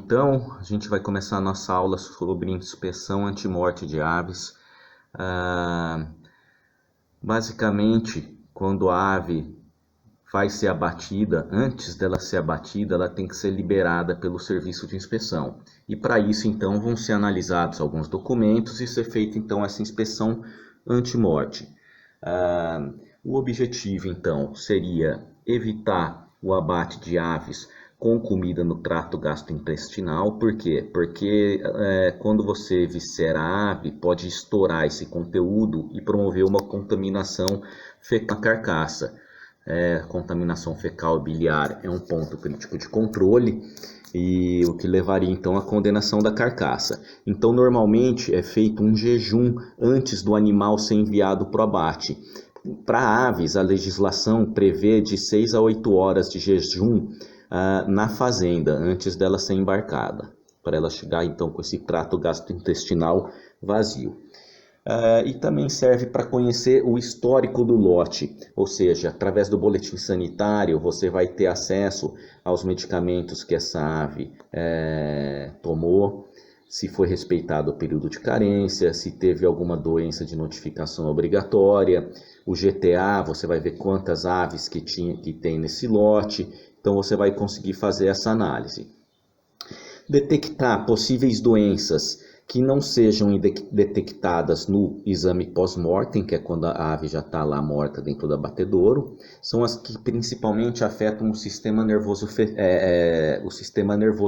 Então, a gente vai começar a nossa aula sobre inspeção antimorte de aves. Basicamente, quando a ave vai ser abatida, antes dela ser abatida, ela tem que ser liberada pelo serviço de inspeção. E para isso, então, vão ser analisados alguns documentos e ser feita, então, essa inspeção antimorte. O objetivo, então, seria evitar o abate de aves com comida no trato gastrointestinal. Por quê? Porque quando você viscera a ave, pode estourar esse conteúdo e promover uma contaminação fecal na carcaça. Contaminação fecal biliar é um ponto crítico de controle e o que levaria então à condenação da carcaça. Então normalmente é feito um jejum antes do animal ser enviado para o abate. Para aves, a legislação prevê de 6 a 8 horas de jejum na fazenda, antes dela ser embarcada, para ela chegar então com esse trato gastrointestinal vazio. E também serve para conhecer o histórico do lote, ou seja, através do boletim sanitário você vai ter acesso aos medicamentos que essa ave tomou, se foi respeitado o período de carência, se teve alguma doença de notificação obrigatória, o GTA, você vai ver quantas aves que tem nesse lote, então você vai conseguir fazer essa análise. Detectar possíveis doenças que não sejam detectadas no exame pós-mortem, que é quando a ave já está lá morta dentro do abatedouro, são as que principalmente afetam o sistema nervoso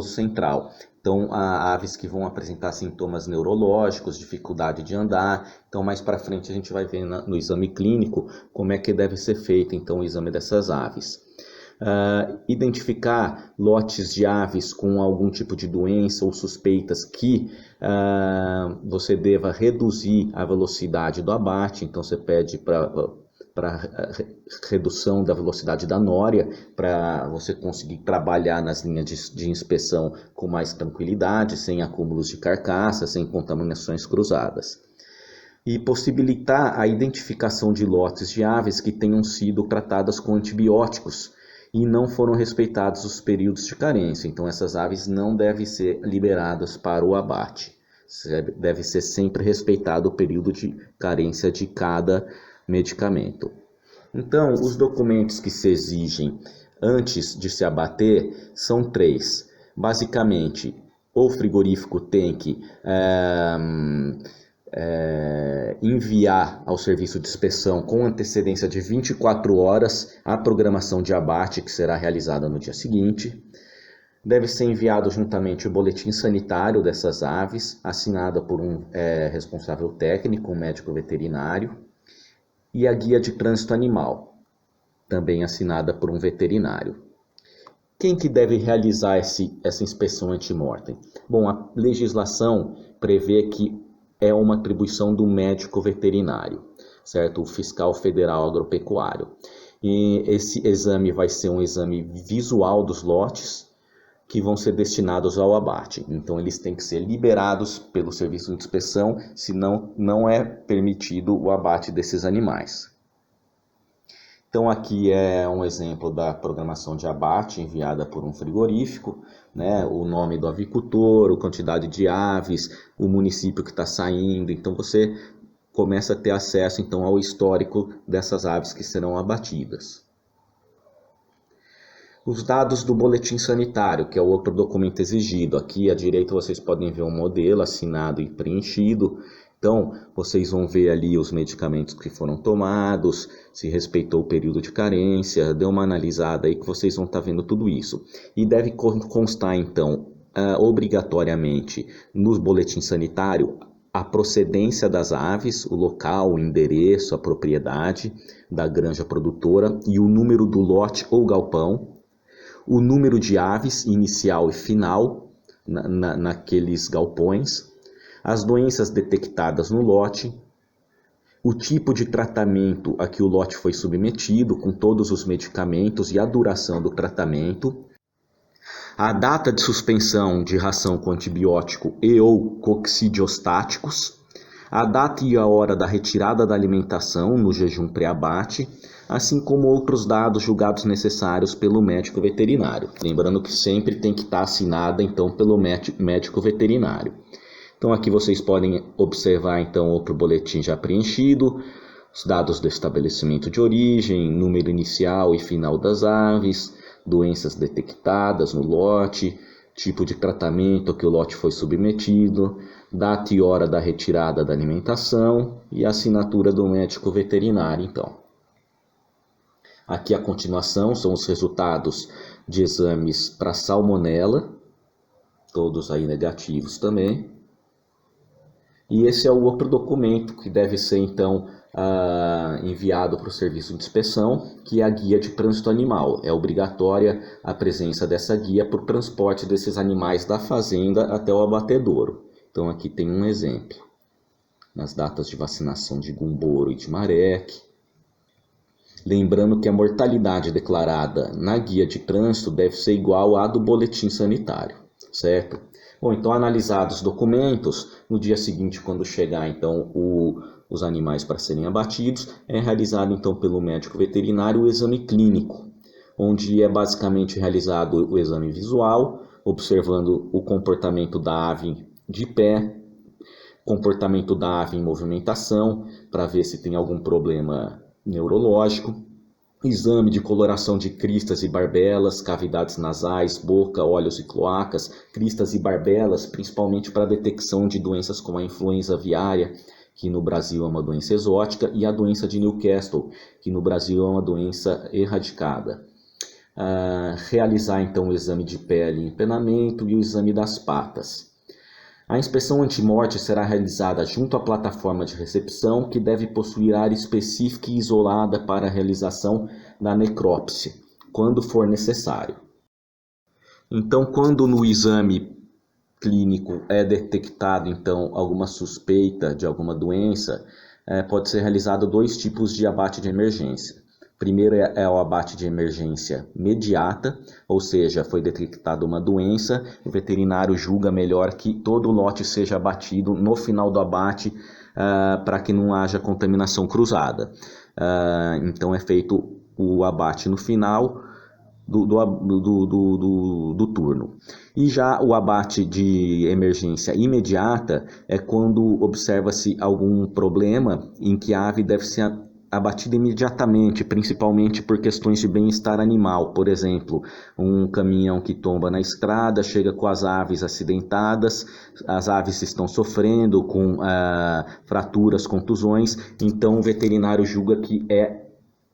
central. Então, há aves que vão apresentar sintomas neurológicos, dificuldade de andar. Então, mais para frente a gente vai ver no exame clínico como é que deve ser feito então o exame dessas aves. Identificar lotes de aves com algum tipo de doença ou suspeitas que você deva reduzir a velocidade do abate. Então você pede para redução da velocidade da nória, para você conseguir trabalhar nas linhas de inspeção com mais tranquilidade, sem acúmulos de carcaça, sem contaminações cruzadas. E possibilitar a identificação de lotes de aves que tenham sido tratadas com antibióticos e não foram respeitados os períodos de carência. Então essas aves não devem ser liberadas para o abate. Deve ser sempre respeitado o período de carência de cada medicamento. Então, os documentos que se exigem antes de se abater são 3. Basicamente, o frigorífico tem que enviar ao serviço de inspeção com antecedência de 24 horas a programação de abate que será realizada no dia seguinte. Deve ser enviado juntamente o boletim sanitário dessas aves, assinado por um responsável técnico, um médico veterinário, e a guia de trânsito animal, também assinada por um veterinário. Quem que deve realizar essa inspeção antemortem? Bom, a legislação prevê que é uma atribuição do médico veterinário, certo? O fiscal federal agropecuário. E esse exame vai ser um exame visual dos lotes que vão ser destinados ao abate. Então eles têm que ser liberados pelo serviço de inspeção, senão não é permitido o abate desses animais. Então aqui é um exemplo da programação de abate enviada por um frigorífico, né? O nome do avicultor, a quantidade de aves, o município que está saindo. Então você começa a ter acesso então ao histórico dessas aves que serão abatidas. Os dados do boletim sanitário, que é o outro documento exigido. Aqui à direita vocês podem ver um modelo assinado e preenchido. Então, vocês vão ver ali os medicamentos que foram tomados, se respeitou o período de carência, dê uma analisada aí que vocês vão estar vendo tudo isso. E deve constar, então, obrigatoriamente no boletim sanitário a procedência das aves, o local, o endereço, a propriedade da granja produtora e o número do lote ou galpão, o número de aves inicial e final naqueles galpões, as doenças detectadas no lote, o tipo de tratamento a que o lote foi submetido, com todos os medicamentos e a duração do tratamento, a data de suspensão de ração com antibiótico e ou coccidiostáticos, a data e a hora da retirada da alimentação no jejum pré-abate, assim como outros dados julgados necessários pelo médico veterinário. Lembrando que sempre tem que estar assinada então pelo médico veterinário. Então aqui vocês podem observar então outro boletim já preenchido, os dados do estabelecimento de origem, número inicial e final das aves, doenças detectadas no lote, tipo de tratamento que o lote foi submetido, data e hora da retirada da alimentação e a assinatura do médico veterinário, então. Aqui a continuação são os resultados de exames para salmonela, todos aí negativos também. E esse é o outro documento que deve ser, então, enviado para o serviço de inspeção, que é a guia de trânsito animal. É obrigatória a presença dessa guia para o transporte desses animais da fazenda até o abatedouro. Então aqui tem um exemplo. Nas datas de vacinação de Gumboro e de Marek. Lembrando que a mortalidade declarada na guia de trânsito deve ser igual à do boletim sanitário, certo? Bom, então analisados os documentos, no dia seguinte, quando chegar então os animais para serem abatidos, é realizado então pelo médico veterinário o exame clínico, onde é basicamente realizado o exame visual, observando o comportamento da ave de pé, comportamento da ave em movimentação, para ver se tem algum problema neurológico, exame de coloração de cristas e barbelas, cavidades nasais, boca, olhos e cloacas, cristas e barbelas, principalmente para a detecção de doenças como a influenza aviária, que no Brasil é uma doença exótica, e a doença de Newcastle, que no Brasil é uma doença erradicada. Realizar então o exame de pele e empenamento e o exame das patas. A inspeção antimorte será realizada junto à plataforma de recepção, que deve possuir área específica e isolada para a realização da necrópsia, quando for necessário. Então, quando no exame clínico é detectado então alguma suspeita de alguma doença, pode ser realizado dois tipos de abate de emergência. Primeiro é o abate de emergência imediata, ou seja, foi detectada uma doença, o veterinário julga melhor que todo o lote seja abatido no final do abate, para que não haja contaminação cruzada. Então é feito o abate no final do turno. E já o abate de emergência imediata é quando observa-se algum problema em que a ave deve ser abatida imediatamente, principalmente por questões de bem-estar animal. Por exemplo, um caminhão que tomba na estrada, chega com as aves acidentadas, as aves estão sofrendo com fraturas, contusões, então o veterinário julga que é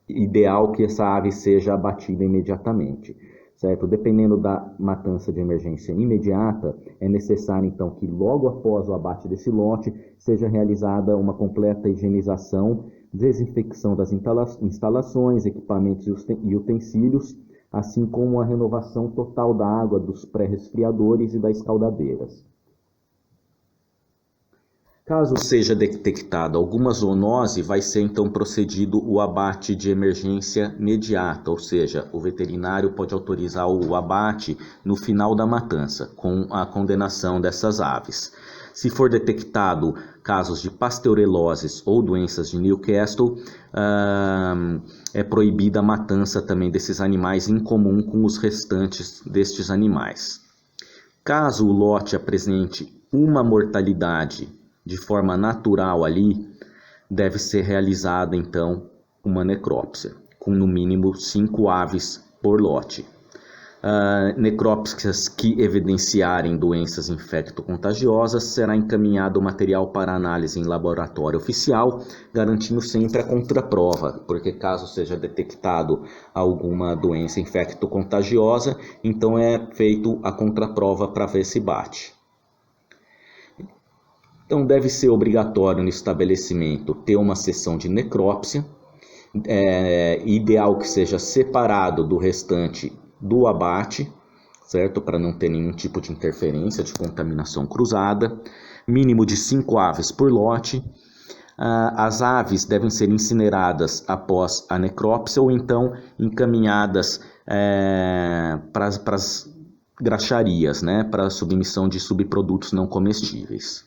ideal que essa ave seja abatida imediatamente, certo? Dependendo da matança de emergência imediata, é necessário então que logo após o abate desse lote seja realizada uma completa higienização, desinfecção das instalações, equipamentos e utensílios, assim como a renovação total da água dos pré-resfriadores e das escaldadeiras. Caso seja detectada alguma zoonose, vai ser então procedido o abate de emergência imediata, ou seja, o veterinário pode autorizar o abate no final da matança, com a condenação dessas aves. Se for detectado casos de pasteureloses ou doenças de Newcastle, é proibida a matança também desses animais em comum com os restantes destes animais. Caso o lote apresente uma mortalidade de forma natural ali, deve ser realizada então uma necrópsia, com no mínimo 5 aves por lote. Necrópsias que evidenciarem doenças infecto-contagiosas, será encaminhado o material para análise em laboratório oficial, garantindo sempre a contraprova, porque caso seja detectado alguma doença infecto-contagiosa, então é feito a contraprova para ver se bate. Então deve ser obrigatório no estabelecimento ter uma sessão de necrópsia, ideal que seja separado do restante do abate, certo? Para não ter nenhum tipo de interferência, de contaminação cruzada, mínimo de 5 aves por lote. As aves devem ser incineradas após a necrópsia ou então encaminhadas para as graxarias, né? Para a submissão de subprodutos não comestíveis.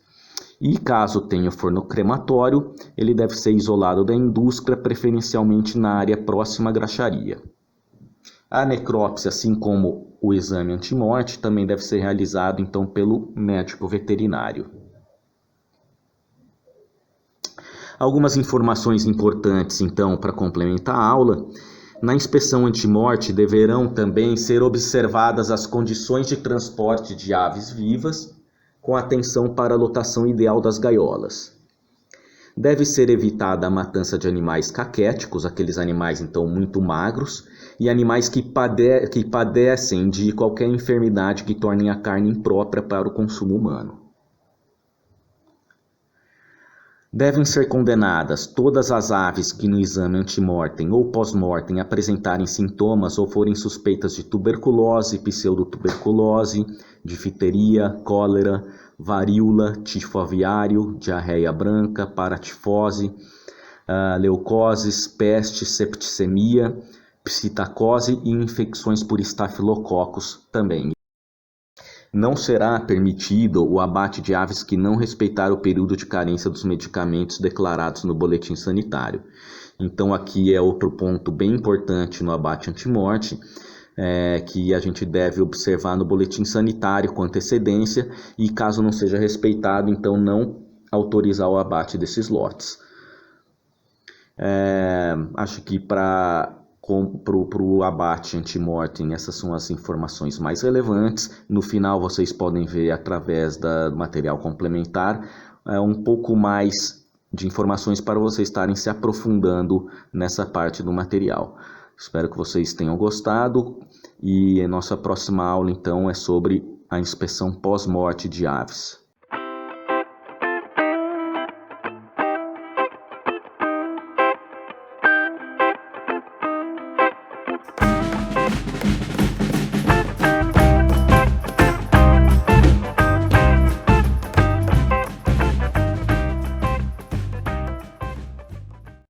E caso tenha forno crematório, ele deve ser isolado da indústria, preferencialmente na área próxima à graxaria. A necrópsia, assim como o exame antemorte, também deve ser realizado então pelo médico veterinário. Algumas informações importantes então para complementar a aula. Na inspeção antemorte deverão também ser observadas as condições de transporte de aves vivas, com atenção para a lotação ideal das gaiolas. Deve ser evitada a matança de animais caquéticos, aqueles animais então muito magros, e animais que padecem de qualquer enfermidade que tornem a carne imprópria para o consumo humano. Devem ser condenadas todas as aves que no exame antemortem ou pós-mortem apresentarem sintomas ou forem suspeitas de tuberculose, pseudotuberculose, difteria, cólera, varíola, tifo aviário, diarreia branca, paratifose, leucoses, peste, septicemia, psitacose e infecções por estafilococcus também. Não será permitido o abate de aves que não respeitar o período de carência dos medicamentos declarados no boletim sanitário. Então aqui é outro ponto bem importante no abate antemorte, que a gente deve observar no boletim sanitário com antecedência e caso não seja respeitado, então não autorizar o abate desses lotes. Acho que para o abate antemortem, essas são as informações mais relevantes. No final vocês podem ver através do material complementar um pouco mais de informações para vocês estarem se aprofundando nessa parte do material. Espero que vocês tenham gostado e a nossa próxima aula então é sobre a inspeção pós-morte de aves.